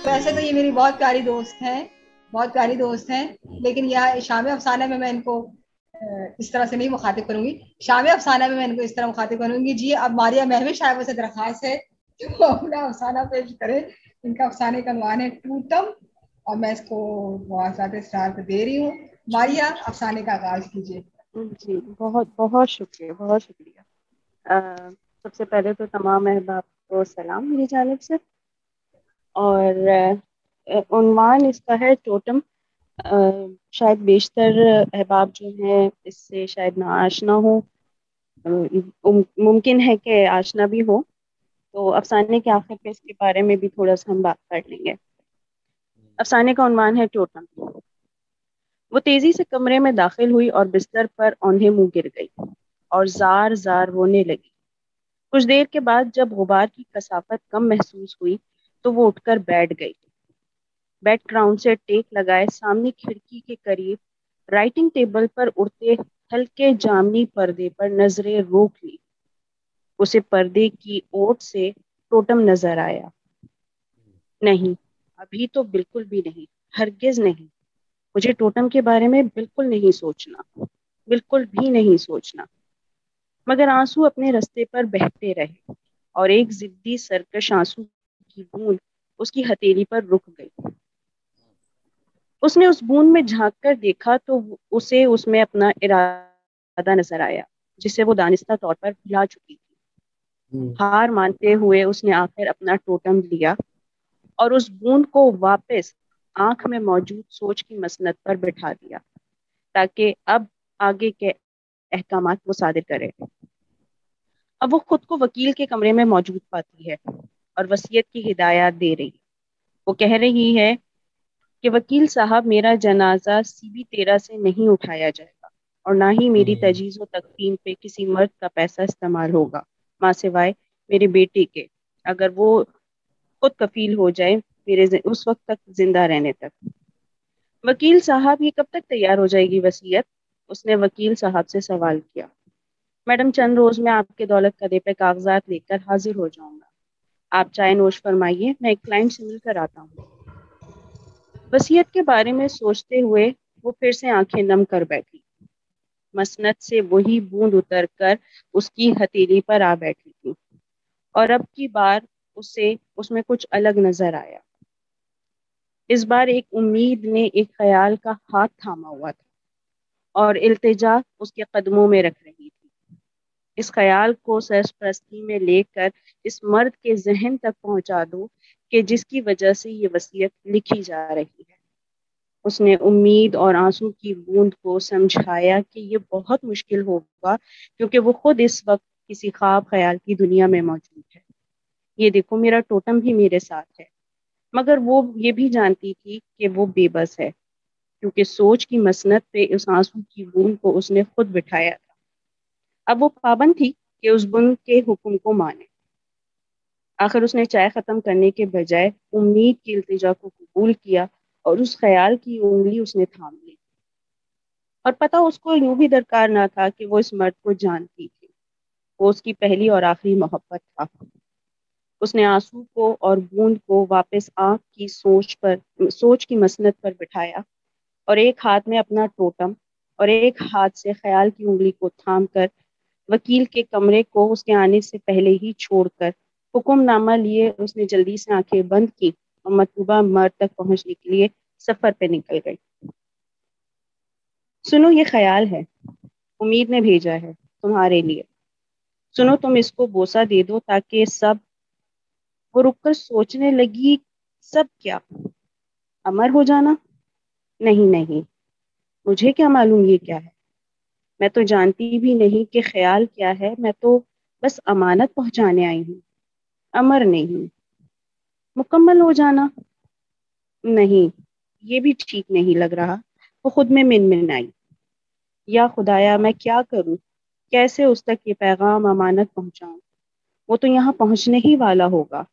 ویسے تو یہ میری بہت پیاری دوست ہیں لیکن یہاں شام افسانہ میں ان کو اس طرح سے نہیں مخاطب کروں گی. شام افسانہ میں ان کو اس طرح مخاطب کروں گی. جی اب ماریہ مہوش صاحبہ سے درخواست ہے کہ وہ اپنا افسانہ پیش کرے. ان کا افسانے کا عنوان ہے ٹوٹم اور میں اس کو مواصلات اسٹار پہ دے رہی ہوں. ماریہ افسانے کا آغاز کیجیے. جی بہت بہت شکریہ، بہت شکریہ. سب سے پہلے تو تمام احباب کو سلام میری جانب سے. اور عنوان اس کا ہے ٹوٹم. شاید بیشتر احباب جو ہیں اس سے شاید نہ آشنا ہو، ممکن ہے کہ آشنا بھی ہو، تو افسانے کے آخر پہ اس کے بارے میں بھی تھوڑا سا ہم بات کر لیں گے. افسانے کا عنوان ہے ٹوٹم. وہ تیزی سے کمرے میں داخل ہوئی اور بستر پر اوندھے منہ گر گئی اور زار زار رونے لگی. کچھ دیر کے بعد جب غبار کی کثافت کم محسوس ہوئی تو وہ اٹھ کر بیٹھ گئی. بیڈ گراؤنڈ سے ٹیک لگائے سامنے کھڑکی کے قریب رائٹنگ ٹیبل پر اڑتے ہلکے جامنی پردے پر نظریں روک لی. اسے پردے کی اوٹ سے ٹوٹم نظر آیا. نہیں، ابھی تو بالکل بھی نہیں، ہرگز نہیں. مجھے ٹوٹم کے بارے میں بالکل نہیں سوچنا، بالکل بھی نہیں سوچنا. مگر آنسو اپنے رستے پر بہتے رہے اور ایک ضدی سرکش آنسو کی بوند اس کی ہتھیلی پر رک گئی. اس نے اس بوند میں جھانک کر دیکھا تو اسے اس میں اپنا ارادہ نظر آیا جسے وہ دانستہ طور پر بھلا چکی تھی. ہار مانتے ہوئے اس نے آخر اپنا ٹوٹم لیا اور اس بوند کو واپس آنکھ میں موجود سوچ کی مسند پر بٹھا دیا تاکہ اب آگے کے احکامات وہ صادر کرے. اب وہ خود کو وکیل کے کمرے میں موجود پاتی ہے اور وصیت کی ہدایات دے رہی. وہ کہہ رہی ہے کہ وکیل صاحب، میرا جنازہ CB13 سے نہیں اٹھایا جائے گا اور نہ ہی میری تجہیز و تکفین پہ کسی مرد کا پیسہ استعمال ہوگا ماں سوائے میرے بیٹے کے، اگر وہ خود کفیل ہو جائے میرے اس وقت تک زندہ رہنے تک. وکیل صاحب، یہ کب تک تیار ہو جائے گی وصیت؟ اس نے وکیل صاحب سے سوال کیا. میڈم، چند روز میں آپ کے دولت کدے پہ کاغذات لے کر حاضر ہو جاؤں گا. آپ چائے نوش فرمائیے، میں ایک کلائنٹ سے مل کر آتا ہوں. وصیت کے بارے میں سوچتے ہوئے وہ پھر سے آنکھیں نم کر بیٹھی. مسند سے وہی بوند اتر کر اس کی ہتھیلی پر آ بیٹھی تھی اور اب کی بار اسے اس میں کچھ الگ نظر آیا. اس بار ایک امید نے ایک خیال کا ہاتھ تھاما ہوا تھا اور التجا اس کے قدموں میں رکھ رہی تھی. اس خیال کو سرپرستی میں لے کر اس مرد کے ذہن تک پہنچا دو کہ جس کی وجہ سے یہ وصیت لکھی جا رہی ہے. اس نے امید اور آنسو کی بوند کو سمجھایا کہ یہ بہت مشکل ہوگا کیونکہ وہ خود اس وقت کسی خواب خیال کی دنیا میں موجود ہے. یہ دیکھو، میرا ٹوٹم بھی میرے ساتھ ہے. مگر وہ یہ بھی جانتی تھی کہ وہ بے بس ہے کیونکہ سوچ کی مسند پہ اس آنسو کی بوند کو اس نے خود بٹھایا تھا. اب وہ پابند تھی کہ اس بوند کے حکم کو مانے. آخر اس نے چائے ختم کرنے کے بجائے امید کی التجا کو قبول کیا اور اس خیال کی انگلی اس نے تھام لی. اور پتہ اس کو یوں بھی درکار نہ تھا کہ وہ اس مرد کو جانتی تھی. وہ اس کی پہلی اور آخری محبت تھا. اس نے آنسو کو اور بوند کو واپس آنکھ کی سوچ کی مسند پر بٹھایا اور ایک ہاتھ میں اپنا ٹوٹم اور ایک ہاتھ سے خیال کی انگلی کو تھام کر وکیل کے کمرے کو اس کے آنے سے پہلے ہی چھوڑ کر حکم نامہ لیے اس نے جلدی سے آنکھیں بند کی اور مطلوبہ مرد تک پہنچنے کے لیے سفر پہ نکل گئی. سنو، یہ خیال ہے، امید نے بھیجا ہے تمہارے لیے. سنو، تم اس کو بوسہ دے دو تاکہ سب. وہ رک کر سوچنے لگی، سب کیا؟ امر ہو جانا؟ نہیں نہیں، مجھے کیا معلوم یہ کیا ہے. میں تو جانتی بھی نہیں کہ خیال کیا ہے. میں تو بس امانت پہنچانے آئی ہوں، امر نہیں. مکمل ہو جانا؟ نہیں، یہ بھی ٹھیک نہیں لگ رہا. وہ خود میں من آئی. یا خدایا، میں کیا کروں؟ کیسے اس تک یہ پیغام امانت پہنچاؤں؟ وہ تو یہاں پہنچنے ہی والا ہوگا.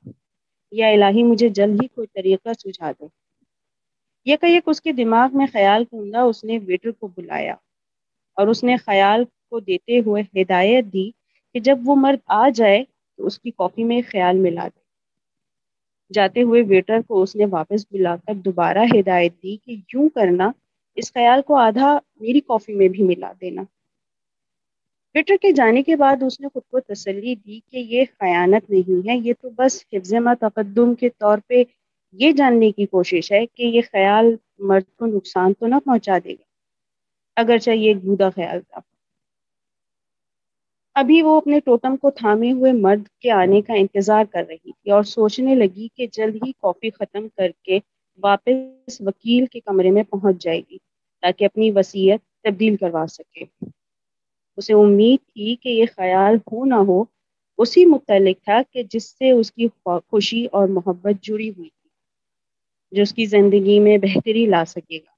یا الہی، مجھے جلد ہی کوئی طریقہ سجھا دو. یک اس کے دماغ میں خیال گھومنا. اس نے ویٹر کو بلایا اور اس نے خیال کو دیتے ہوئے ہدایت دی کہ جب وہ مرد آ جائے تو اس کی کافی میں خیال ملا دے. جاتے ہوئے ویٹر کو اس نے واپس بلا کر دوبارہ ہدایت دی کہ یوں کرنا، اس خیال کو آدھا میری کافی میں بھی ملا دینا۔ ویٹر کے جانے کے بعد اس نے خود کو تسلی دی کہ یہ خیانت نہیں ہے، یہ تو بس حفظ ما تقدم کے طور پہ یہ جاننے کی کوشش ہے کہ یہ خیال مرد کو نقصان تو نہ پہنچا دے گا، اگرچہ یہ ایک بودا خیال تھا۔ ابھی وہ اپنے ٹوٹم کو تھامے ہوئے مرد کے آنے کا انتظار کر رہی تھی اور سوچنے لگی کہ جلد ہی کافی ختم کر کے واپس وکیل کے کمرے میں پہنچ جائے گی تاکہ اپنی وصیت تبدیل کروا سکے۔ اسے امید تھی کہ یہ خیال ہو نہ ہو اسی متعلق تھا کہ جس سے اس کی خوشی اور محبت جڑی ہوئی تھی، جو اس کی زندگی میں بہتری لا سکے گا۔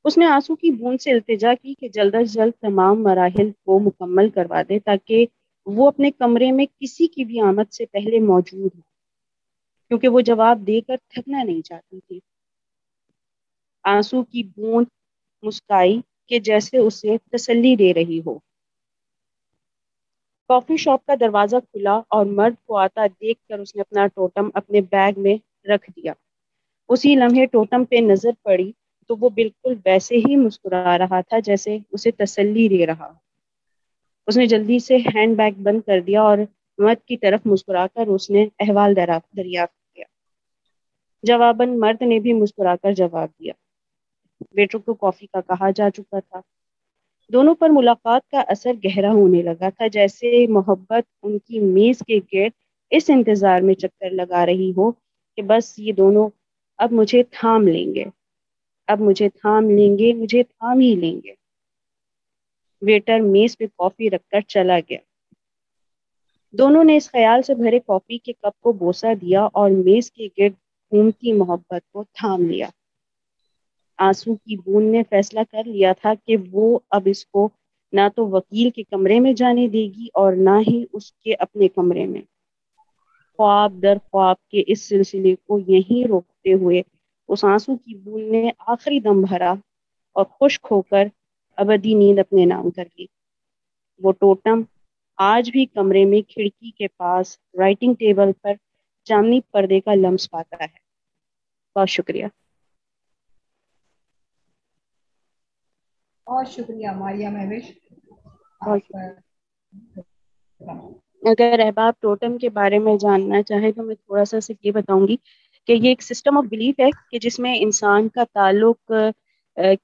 اس نے آنسو کی بوند سے التجا کی کہ جلد از جلد تمام مراحل کو مکمل کروا دے تاکہ وہ اپنے کمرے میں کسی کی بھی آمد سے پہلے موجود ہو، کیونکہ وہ جواب دے کر تھکنا نہیں چاہتی تھی۔ آنسو کی بوند مسکائی کہ جیسے اسے تسلی دے رہی ہو۔ کافی شاپ کا دروازہ کھلا اور مرد کو آتا دیکھ کر اس نے اپنا ٹوٹم اپنے بیگ میں رکھ دیا۔ اسی لمحے ٹوٹم پہ نظر پڑی تو وہ بالکل ویسے ہی مسکرا رہا تھا جیسے اسے تسلی دے رہا۔ اس نے جلدی سے ہینڈ بیگ بند کر دیا اور مرد کی طرف مسکرا کر اس نے احوال دریافت کیا۔ جواباً مرد نے بھی مسکرا کر جواب دیا۔ ویٹر کو کافی کا کہا جا چکا تھا۔ دونوں پر ملاقات کا اثر گہرا ہونے لگا تھا، جیسے محبت ان کی میز کے گرد اس انتظار میں چکر لگا رہی ہو کہ بس یہ دونوں اب مجھے تھام لیں گے، اب مجھے تھام لیں گے، مجھے تھام ہی لیں گے۔ ویٹر میز پہ کافی رکھ کر چلا گیا۔ دونوں نے اس خیال سے بھرے کافی کے کپ کو بوسہ دیا اور میز کے گرد گھومتی محبت کو تھام لیا۔ آنسو کی بوند نے فیصلہ کر لیا تھا کہ وہ اب اس کو نہ تو وکیل کے کمرے میں جانے دے گی اور نہ ہی اس کے اپنے کمرے میں۔ خواب در خواب کے اس سلسلے کو یہیں روکتے ہوئے اس آنسو کی بوند نے آخری دم بھرا اور خشک ہو کر ابدی نیند اپنے نام کر لی۔ وہ ٹوٹم آج بھی کمرے میں کھڑکی کے پاس رائٹنگ ٹیبل پر جامنی پردے کا لمس پاتا ہے۔ بہت شکریہ۔ بہت شکریہ ماریہ مہوش، بہت آپ شکریہ۔ اگر احباب ٹوٹم کے بارے میں جاننا چاہے تو میں تھوڑا سا یہ بتاؤں گی کہ یہ ایک سسٹم آف بلیف ہے کہ جس میں انسان کا تعلق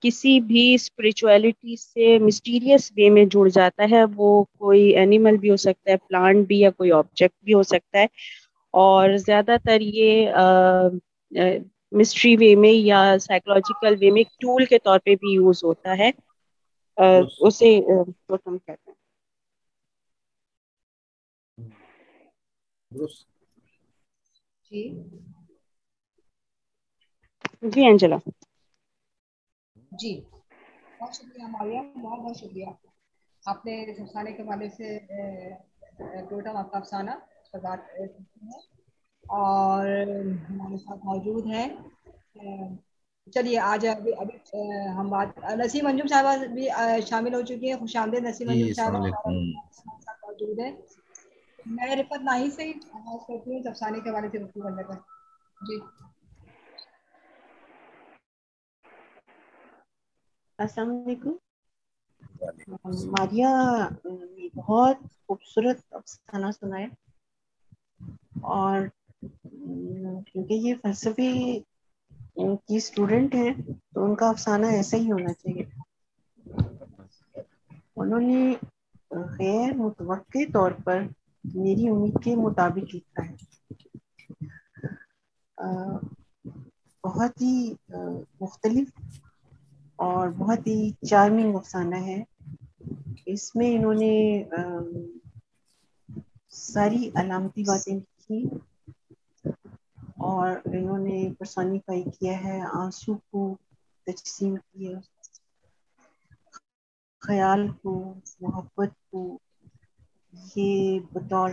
کسی بھی اسپریچولیٹی سے مسٹیریس وے میں جڑ جاتا ہے۔ وہ کوئی اینیمل بھی ہو سکتا ہے، پلانٹ بھی، یا کوئی آبجیکٹ بھی ہو سکتا ہے، اور زیادہ تر یہ مسٹری وے میں یا سائیکولوجیکل وے میں ایک ٹول کے طور پہ بھی یوز ہوتا ہے۔ اسے ٹوٹم کہتے ہیں۔ جی جی انجلا۔ جی بہت شکریہ ماریہ، بہت بہت شکریہ۔ آپ نے افسانے کے حوالے سے ٹوٹم آپ کا افسانہ اس پر بات کی ہے اور ہمارے ساتھ موجود ہیں۔ چلیے آج ابھی ہم بات، نسیم انجم صاحبہ بھی شامل ہو چکی ہیں۔ خوش آمدید نسیم انجم صاحبہ، ہمارے ساتھ موجود ہیں۔ میں رفت ناہی سے آغاز کرتی ہوں افسانے کے حوالے سے گفتگو کرنے پر۔ جی السلام علیکم۔ ماریہ نے بہت خوبصورت افسانہ سنایا، اور کیونکہ یہ فلسفی کی اسٹوڈنٹ ہیں تو ان کا افسانہ ایسا ہی ہونا چاہیے۔ انہوں نے غیر متوقع طور پر میری امید کے مطابق لکھا ہے۔ بہت ہی مختلف اور بہت ہی چارمنگ افسانہ ہے۔ اس میں انہوں نے ساری علامتی باتیں لکھی اور انہوں نے پرسونیفائی کیا ہے، آنسو کو تجسیم کیا، خیال کو، محبت کو، یہ بطور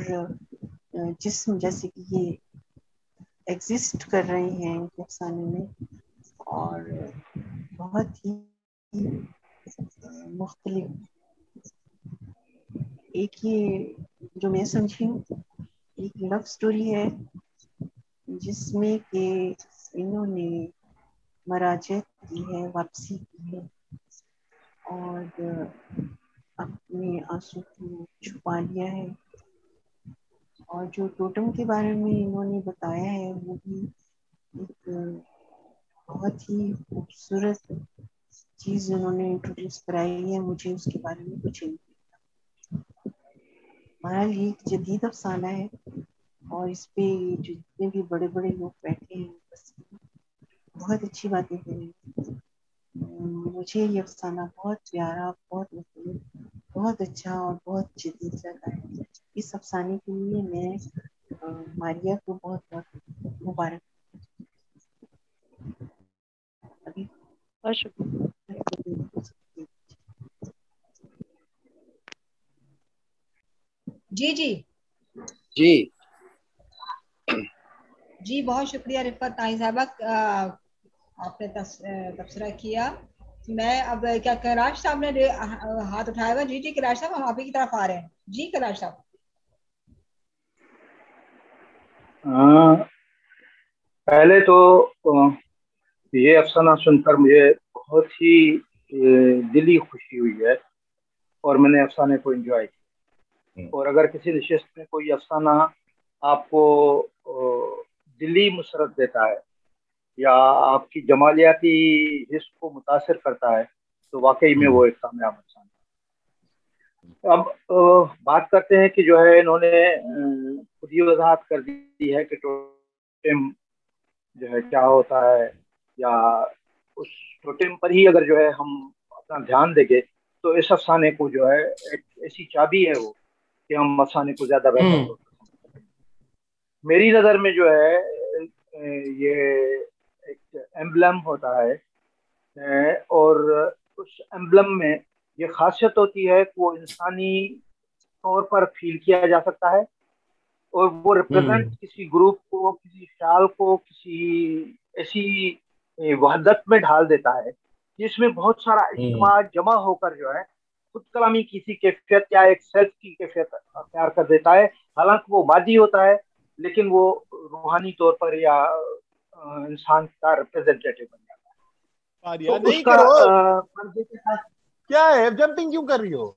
جسم جیسے کہ یہ ایگزسٹ کر رہے ہیں ان کے افسانے میں، اور بہت ہی مختلف۔ ایک یہ جو میں سمجھی ہوں، ایک لو اسٹوری ہے جس میں کہ انہوں نے مراجعت کی ہے، واپسی کی ہے اور اپنے آنسو کو چھپا لیا ہے. اور جو ٹوٹم کے بارے میں انہوں نے بتایا ہے وہ بھی ایک بہت ہی خوبصورت چیز انہوں نے انٹروڈیوس کرائی ہے. مجھے اس کے بارے میں کچھ نہیں. بہرحال یہ ایک جدید افسانہ ہے اور اس پہ جتنے بھی بڑے بڑے لوگ بیٹھے ہیں بس بہت اچھی باتیں کریں. مجھے یہ افسانہ بہت پیارا، بہت مختلف، بہت اچھا اور بہت جدید لگا ہے. اس افسانے کے لیے میں ماریہ کو بہت بہت مبارک. ابھی بہت شکریہ. جی جی جی جی بہت شکریہ رفعت طاہر صاحبہ، آپ نے تبصرہ کیا. میں اب کیا کیلاش صاحب نے ہاتھ اٹھایا ہوا؟ جی جی کیلاش صاحب، ہم آپ ہی کی طرف آ رہے ہیں. جی کیلاش صاحب. پہلے تو یہ افسانہ سن کر مجھے بہت ہی دلی خوشی ہوئی ہے اور میں نے افسانے کو انجوائے کیا. اور اگر کسی نشست میں کوئی افسانہ آپ کو دلی مسرت دیتا ہے یا آپ کی جمالیاتی حس کو متاثر کرتا ہے تو واقعی میں وہ ایک کامیاب افسانہ. اب بات کرتے ہیں کہ جو ہے انہوں نے خود ہی وضاحت کر دی ہے کہ ٹوٹم جو ہے کیا ہوتا ہے، یا اس ٹوٹم پر ہی اگر جو ہے ہم اپنا دھیان دیں گے تو اس افسانے کو جو ہے ایک ایسی چابی ہے وہ کہ ہم افسانے کو زیادہ بہتر طور پر سمجھ سکیں. میری نظر میں جو ہے یہ ایک ایمبلم ہوتا ہے اور اس ایمبلم میں یہ خاصیت ہوتی ہے کہ وہ انسانی طور پر فیل کیا جا سکتا ہے اور وہ ریپرزینٹ کسی گروپ کو، کسی خیال کو، کسی ایسی وحدت میں ڈھال دیتا ہے جس میں بہت سارا اجتماع جمع ہو کر جو ہے خود کلامی کسی کیفیت یا ایک سیلف کی کیفیت اختیار کر دیتا ہے. حالانکہ وہ مادی ہوتا ہے لیکن وہ روحانی طور پر یا انسان کا ریپرزینٹیٹو بن جاتا ہے. تو نہیں اس کا کرو کیا ہے، جمپنگ کیوں کر رہی ہو؟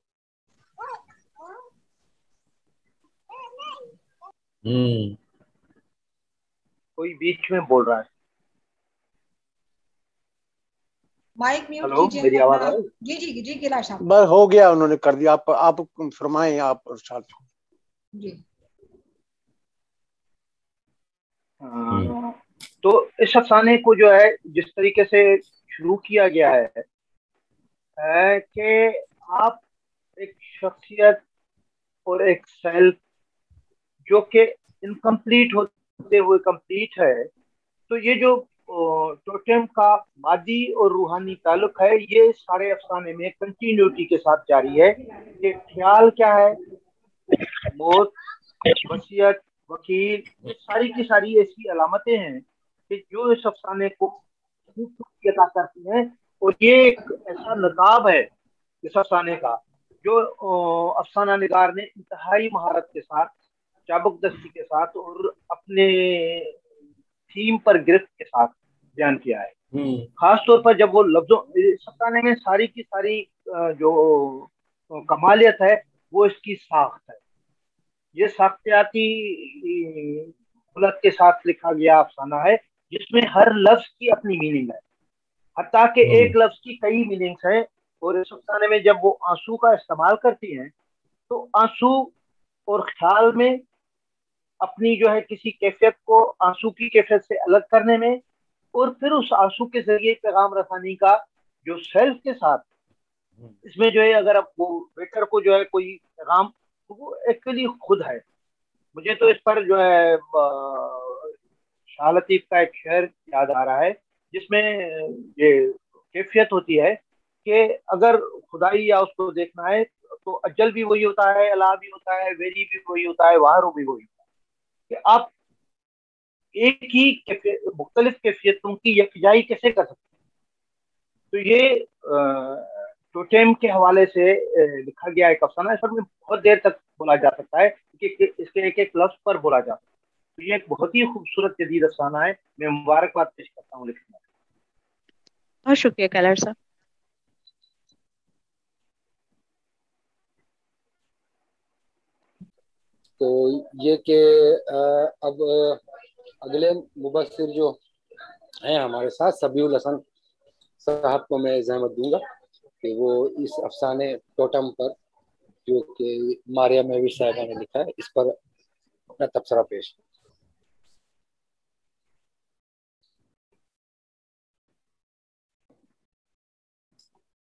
کوئی بیچ میں بول رہا ہے. مائک میوٹ ہلو، کیجیے. میری آواز آ رہی؟ جی جی جی کیلاش صاحب. بس ہو گیا، انہوں نے کر دیا. آپ فرمائیں. آپ جی تو اس افسانے کو جو ہے جس طریقے سے شروع کیا گیا ہے کہ آپ ایک شخصیت اور ایک سیلف جو کہ انکمپلیٹ ہوتے ہوئے کمپلیٹ ہے، تو یہ جو ٹوٹم کا مادی اور روحانی تعلق ہے یہ سارے افسانے میں کنٹینیوٹی کے ساتھ جاری ہے. کہ خیال کیا ہے، موت، وصیت، وکیل، یہ ساری کی ساری ایسی علامتیں ہیں کہ جو اس افسانے کو خوبصورتی عطا کرتی ہیں. اور یہ ایک ایسا نقاب ہے اس افسانے کا جو افسانہ نگار نے انتہائی مہارت کے ساتھ، چابک دستی کے ساتھ اور اپنے تھیم پر گرفت کے ساتھ بیان کیا ہے. خاص طور پر جب وہ لفظوں اس افسانے میں ساری کی ساری جو کمالیت ہے وہ اس کی ساخت ہے. یہ ساختیاتی کے ساتھ لکھا گیا افسانہ ہے جس میں ہر لفظ کی اپنی میننگ ہے، حتیٰ کہ ایک لفظ کی کئی میننگز ہیں. اور اس افسانے میں جب وہ آنسو کا استعمال کرتی ہیں تو آنسو اور خیال میں اپنی جو ہے کسی کیفیت کو آنسو کی کیفیت سے الگ کرنے میں، اور پھر اس آنسو کے ذریعے پیغام رسانی کا جو سیلف کے ساتھ اس میں جو ہے اگر اب وہ ویٹر کو جو ہے کوئی پیغام، وہ ایکچولی خود ہے. مجھے تو اس پر جو ہے شاہ لطیف کا ایک شعر یاد آ رہا ہے جس میں یہ کیفیت ہوتی ہے کہ اگر خدائی یا اس کو دیکھنا ہے تو اجل بھی وہی ہوتا ہے، اللہ بھی ہوتا ہے، ویری بھی وہی ہوتا ہے، وہارو بھی وہی ہوتا ہے. کہ آپ ایک ہی مختلف کیفیتوں کی یکجائی کیسے کر سکتے ہیں؟ تو یہ ٹوٹم کے حوالے سے لکھا گیا ایک افسانہ. اس پر میں بہت دیر تک بولا جا سکتا ہے کہ اس کے ایک ایک لفظ پر بولا جا سکتا ہے. یہ ایک بہت ہی خوبصورت جدید افسانہ ہے. میں مبارکباد پیش کرتا ہوں لکھنے. بہت شکریہ کیلر صاحب. تو یہ کہ اب اگلے مبصر جو ہیں ہمارے ساتھ سبیع الحسن صاحب کو میں زحمت دوں گا کہ وہ اس افسانے ٹوٹم پر جو کہ ماریہ مہوش صاحبہ نے لکھا ہے اس پر اپنا تبصرہ پیش.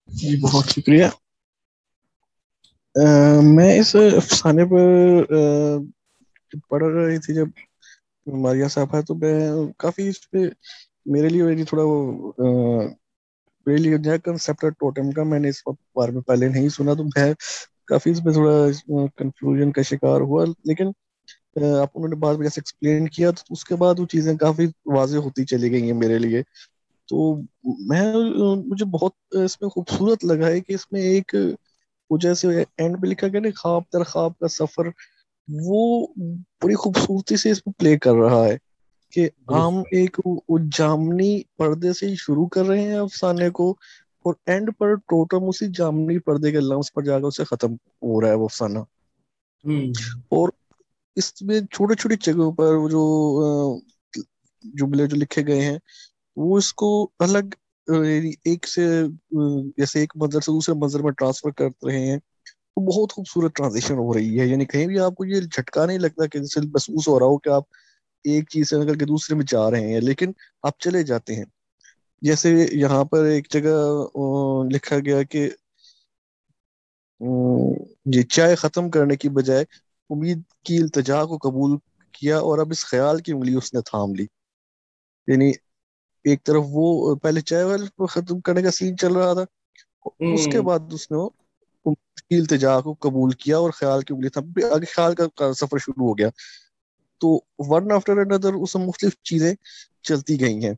جی بہت شکریہ. میں اس افسانے پر پڑھ رہی تھی جب ماریہ صاحبہ تو میں کافی اس پہ میرے لیے تھوڑا میرے لیے نیا کنسیپٹ ہے ٹوٹم کا. میں نے اس بارے میں پہلے نہیں سنا تو میں کافی اس میں تھوڑا کنفیوژن کا شکار ہوا. لیکن آپ انہوں نے بعد میں جیسے ایکسپلین کیا تو اس کے بعد وہ چیزیں کافی واضح ہوتی چلی گئی ہیں میرے لیے. تو مجھے بہت اس میں خوبصورت لگا ہے کہ اس میں ایک جیسے اینڈ پہ لکھا گیا نا خواب در خواب کا سفر, وہ بڑی خوبصورتی سے اس میں پلے کر رہا ہے کہ ہم ایک جامنی پردے سے ہی شروع کر رہے ہیں افسانے کو اور اینڈ پر ٹوٹم اسی جامنی پردے کے لمس پر جا کر اسے ختم ہو رہا ہے وہ افسانہ. اور اس میں چھوٹے چھوٹی جگہوں پر وہ جو جملے جو لکھے گئے ہیں وہ اس کو الگ ایک سے جیسے ایک منظر سے دوسرے منظر میں ٹرانسفر کر رہے ہیں. وہ بہت خوبصورت ٹرانزیشن ہو رہی ہے. یعنی کہیں بھی آپ کو یہ جھٹکا نہیں لگتا کہ جیسے محسوس ہو رہا ہو کہ آپ ایک چیز سے نکل کے دوسرے میں جا رہے ہیں, لیکن آپ چلے جاتے ہیں. جیسے یہاں پر ایک جگہ لکھا گیا کہ یہ چائے ختم کرنے کی بجائے امید کی التجا کو قبول کیا اور اب اس خیال کی انگلی اس نے تھام لی. یعنی ایک طرف وہ پہلے چائے ختم کرنے کا سین چل رہا تھا, اس کے بعد اس نے وہ التجا کو قبول کیا اور خیال کی انگلی تھام, آگے خیال کا سفر شروع ہو گیا. تو ون آفٹر انادر اس میں مختلف چیزیں چلتی گئی ہیں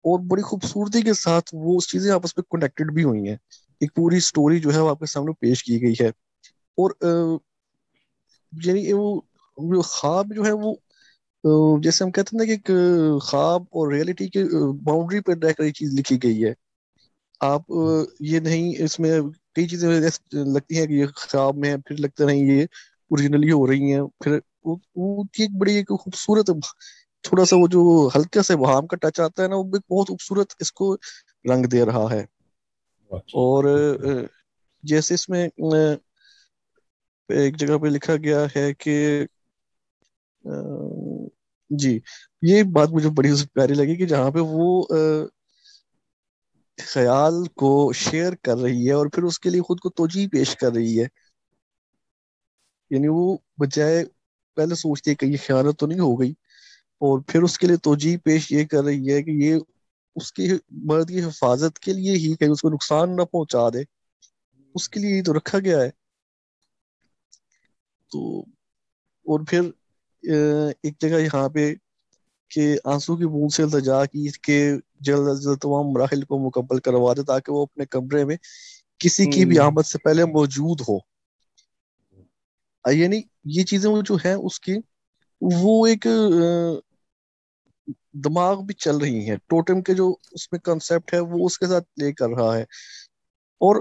اور بڑی خوبصورتی کے ساتھ وہ چیزیں آپس میں کنیکٹڈ بھی ہوئی ہیں. ایک پوری سٹوری جو ہے وہ آپ کے سامنے پیش کی گئی ہے. اور یعنی وہ خواب جو ہے وہ جیسے ہم کہتے ہیں نا کہ خواب اور ریئلٹی کے باؤنڈری پہ رہ کر یہ چیز لکھی گئی ہے. آپ یہ نہیں, اس میں کئی چیزیں لگتی ہیں کہ یہ خواب میں ہے, پھر لگتا نہیں یہ اوریجنلی ہو رہی ہیں. پھر وہ ایک بڑی ایک خوبصورت تھوڑا سا وہ جو ہلکا سے وہام کا ٹچ آتا ہے نا, وہ بہت خوبصورت اس کو رنگ دے رہا ہے. اور جیسے اس میں ایک جگہ پہ لکھا گیا ہے کہ جی یہ بات مجھے بڑی پیاری لگی کہ جہاں پہ وہ خیال کو شیئر کر رہی ہے اور پھر اس کے لیے خود کو توجیہ پیش کر رہی ہے. یعنی وہ بجائے پہلے سوچتی ہے کہ یہ خیانت تو نہیں ہو گئی, اور پھر اس کے لیے توجیہ پیش یہ کر رہی ہے کہ یہ اس کی مرد کی حفاظت کے لیے ہی, کہ اس کو نقصان نہ پہنچا دے, اس کے لیے ہی تو رکھا گیا ہے. تو اور پھر ایک جگہ یہاں پہ کہ آنسو کی بوند سے التجا کی کہ جلد از جلد تمام مراحل کو مکمل کروا دے تاکہ وہ اپنے کمرے میں کسی کی بھی آمد سے پہلے موجود ہو. یعنی یہ چیزیں جو ہیں اس کی وہ ایک دماغ بھی چل رہی ہیں. ٹوٹم کے جو اس میں کنسیپٹ ہے وہ اس کے ساتھ پلے کر رہا ہے, اور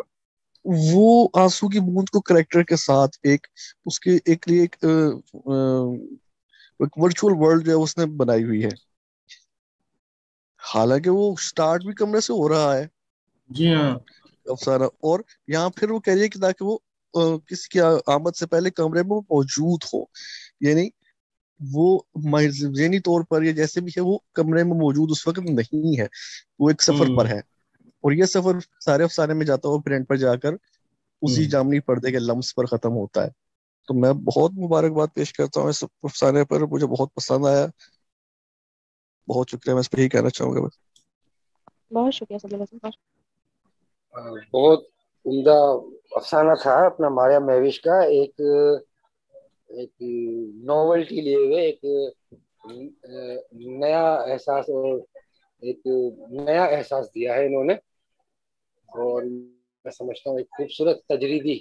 وہ آنسو کی بوند کو کریکٹر کے ساتھ ایک اس کے ایک لیے ایک ورچوئل ورلڈ جو ہے اس نے بنائی ہوئی ہے. حالانکہ وہ سٹارٹ بھی کمرے سے ہو رہا ہے جی ہاں افسانہ, اور یہاں پھر وہ کہہ رہی ہے کہ تاکہ وہ کسی کی آمد سے پہلے کمرے میں موجود ہو. یعنی وہ ذہنی طور پر یا جیسے بھی ہے وہ کمرے میں موجود اس وقت نہیں ہے, وہ ایک سفر پر ہے, اور یہ سفر سارے افسانے میں جاتا ہو پھر اینڈ پر جا کر اسی جامنی پردے کے لمس پر ختم ہوتا ہے. تو میں بہت مبارکباد پیش کرتا ہوں اس افسانے پر, مجھے بہت پسند آیا. بہت شکریہ, میں اس پہ یہی کہنا چاہوں گا بس. بہت شکریہ سب لوگوں. بہت عمدہ افسانہ تھا اپنا ماریہ مہوش کا. ایک ناولٹی لیے ہوئے ایک نیا احساس اور ایک نیا احساس دیا ہے انہوں نے, اور میں سمجھتا ہوں ایک خوبصورت تجریدی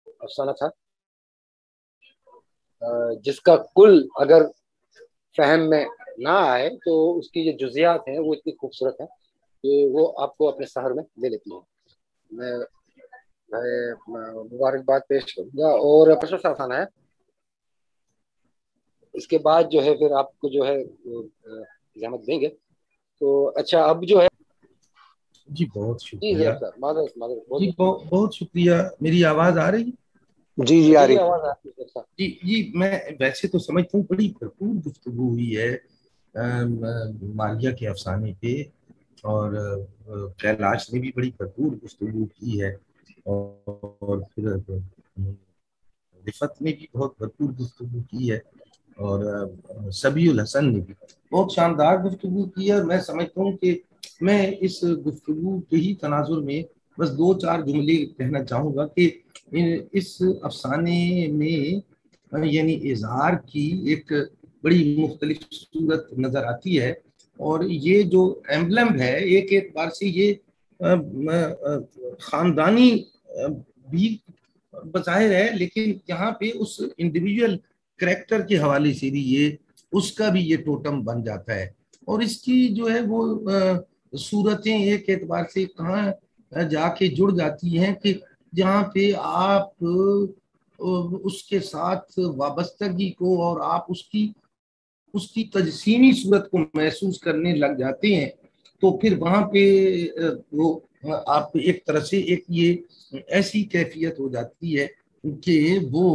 افسانہ تھا جس کا کل اگر فہم میں نہ آئے تو اس کی جو جزیات ہیں وہ اتنی خوبصورت ہیں کہ وہ آپ کو اپنے سحر میں لے لیتی ہیں. میں مبارکباد پیش کروں گا اور پرشو صاحب آنا ہے. اس کے بعد جو ہے پھر آپ کو جو ہے زحمت دیں گے. تو اچھا اب جو ہے جی بہت جی شکریہ. زید صاحب معذرت جی بہت شکریہ. میری آواز آ رہی ہے؟ جی آ رہی ہے. جی میں ویسے تو سمجھتا ہوں بڑی بھرپور گفتگو ہوئی ہے ماریہ کے افسانے پہ، اور کیلاش نے بھی بڑی بھرپور گفتگو کی ہے، اور پھر رفت نے بھی بہت بھرپور گفتگو کی ہے، اور سبیع الحسن نے بھی بہت شاندار گفتگو کی ہے. اور میں سمجھتا ہوں کہ میں اس گفتگو کے ہی تناظر میں بس 2-4 جملے کہنا چاہوں گا کہ اس افسانے میں یعنی اظہار کی ایک بڑی مختلف صورت نظر آتی ہے، اور یہ جو ایمبلم ہے ایک اعتبار سے یہ خاندانی بھی بظاہر ہے، لیکن یہاں پہ اس انڈیویجول کریکٹر کے حوالے سے بھی یہ اس کا بھی یہ ٹوٹم بن جاتا ہے. اور اس کی جو ہے وہ صورتیں ایک اعتبار سے کہاں جا کے جڑ جاتی ہیں کہ جہاں پہ آپ اس کے ساتھ وابستگی کو اور آپ اس کی تجسیمی صورت کو محسوس کرنے لگ جاتے ہیں، تو پھر وہاں پہ وہ آپ ایک طرح سے ایک یہ ایسی کیفیت ہو جاتی ہے کہ وہ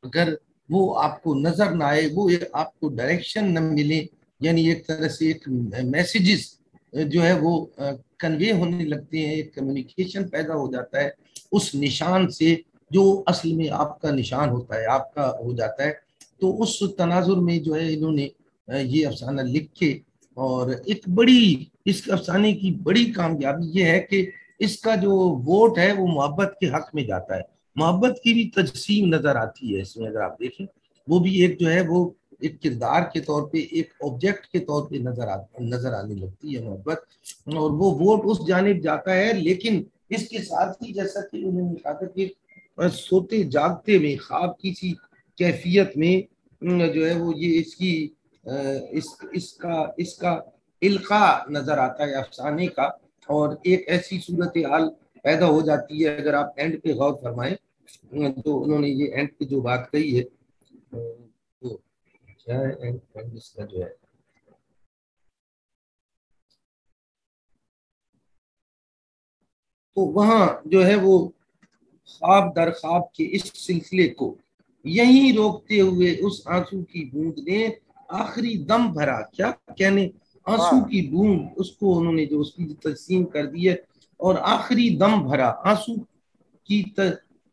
اگر وہ آپ کو نظر نہ آئے، وہ آپ کو ڈائریکشن نہ ملے، یعنی ایک طرح سے ایک میسیجز جو ہے وہ کنوے ہونے لگتے ہیں، ایک کمیونیکیشن پیدا ہو جاتا ہے اس نشان سے جو اصل میں آپ کا نشان ہوتا ہے، آپ کا ہو جاتا ہے. تو اس تناظر میں جو ہے انہوں نے یہ افسانہ لکھے، اور ایک بڑی اس افسانے کی بڑی کامیابی یہ ہے کہ اس کا جو ووٹ ہے وہ محبت کے حق میں جاتا ہے. محبت کی بھی تجسیم نظر آتی ہے اس میں، اگر آپ دیکھیں وہ بھی ایک جو ہے وہ ایک کردار کے طور پہ، ایک آبجیکٹ کے طور پہ نظر آنے لگتی ہے محبت، اور وہ ووٹ اس جانب جاتا ہے. لیکن اس کے ساتھ ہی جیسا کہ انہوں نے کہا کہ سوتے جاگتے میں خواب کی سی کیفیت میں جو ہے وہ یہ اس کا القاء نظر آتا ہے افسانے کا، اور ایک ایسی صورتحال پیدا ہو جاتی ہے. اگر آپ اینڈ پہ غور فرمائیں تو انہوں نے یہ اینڈ پہ جو بات کہی ہے وہ کیا ہے، اینڈ اس کا جو ہے تو وہاں جو ہے وہ خواب در خواب کے اس سلسلے کو یہیں روکتے ہوئے اس آنسو کی بوند نے آخری دم بھرا. کیا کہنے، آنسو کی بوند، اس کو انہوں نے جو اس کی تقسیم کر دی ہے، اور آخری دم بھرا، آنسو کی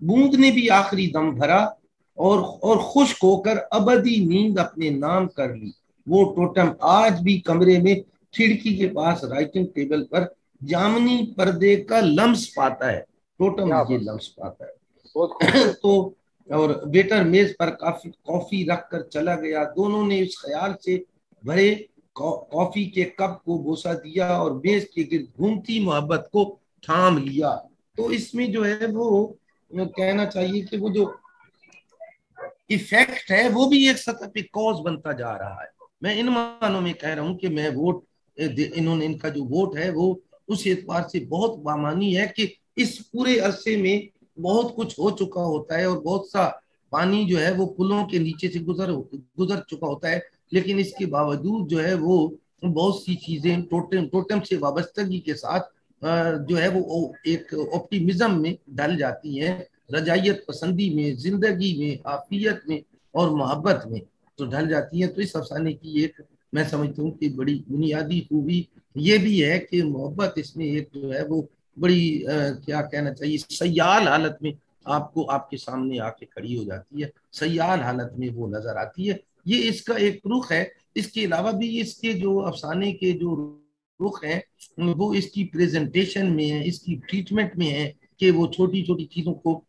بوند نے بھی آخری دم بھرا، اور خشک ہو کر ابدی نیند اپنے نام کر لی. وہ ٹوٹم آج بھی کمرے میں کھڑکی کے پاس رائٹنگ ٹیبل پر جامنی پردے کا لمس پاتا ہے. ٹوٹم یہ لمس پاتا ہے. تو اور ویٹر میز پر کافی رکھ کر چلا گیا. دونوں نے اس خیال سے بھرے کافی کے کپ کو بوسہ دیا اور میز کے گرد گھومتی محبت کو تھام لیا. تو اس میں جو ہے وہ کہنا چاہیے کہ وہ جو ایفیکٹ ہے وہ بھی ایک سطح پہ کوز بنتا جا رہا ہے. میں ان معنوں میں کہہ رہا ہوں کہ میں ووٹ انہوں نے ان کا جو ووٹ ہے وہ اس اعتبار سے بہت بامانی ہے کہ اس پورے عرصے میں بہت کچھ ہو چکا ہوتا ہے، اور بہت سا پانی جو ہے وہ پلوں کے نیچے سے گزر چکا ہوتا ہے، لیکن اس کے باوجود جو ہے وہ بہت سی چیزیں ٹوٹم سے وابستگی کے ساتھ جو ہے وہ ایک آپٹیمزم میں ڈل جاتی ہیں، رجائیت پسندی میں، زندگی میں، عافیت میں اور محبت میں تو ڈھل جاتی ہیں. تو اس افسانے کی ایک میں سمجھتا ہوں کہ بڑی بنیادی خوبی یہ بھی ہے کہ محبت اس میں ایک جو ہے وہ بڑی کیا کہنا چاہیے سیال حالت میں آپ کو آپ کے سامنے آ کے کھڑی ہو جاتی ہے، سیال حالت میں وہ نظر آتی ہے. یہ اس کا ایک رخ ہے. اس کے علاوہ بھی اس کے جو افسانے کے جو رخ ہیں وہ اس کی پریزنٹیشن میں ہے، اس کی ٹریٹمنٹ میں ہے کہ وہ چھوٹی چھوٹی چیزوں کو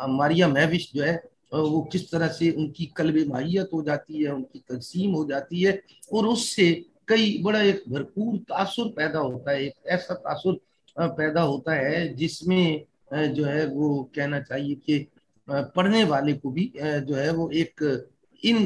ماریہ میوش جو ہے وہ کس طرح سے ان کی قلب ماہیت ہو جاتی ہے، ان کی تقسیم ہو جاتی ہے، اور اس سے کئی بڑا ایک بھرپور تاثر پیدا ہوتا ہے. ایک ایسا تاثر پیدا ہوتا ہے جس میں جو ہے وہ کہنا چاہیے کہ پڑھنے والے کو بھی جو ہے وہ ایک ان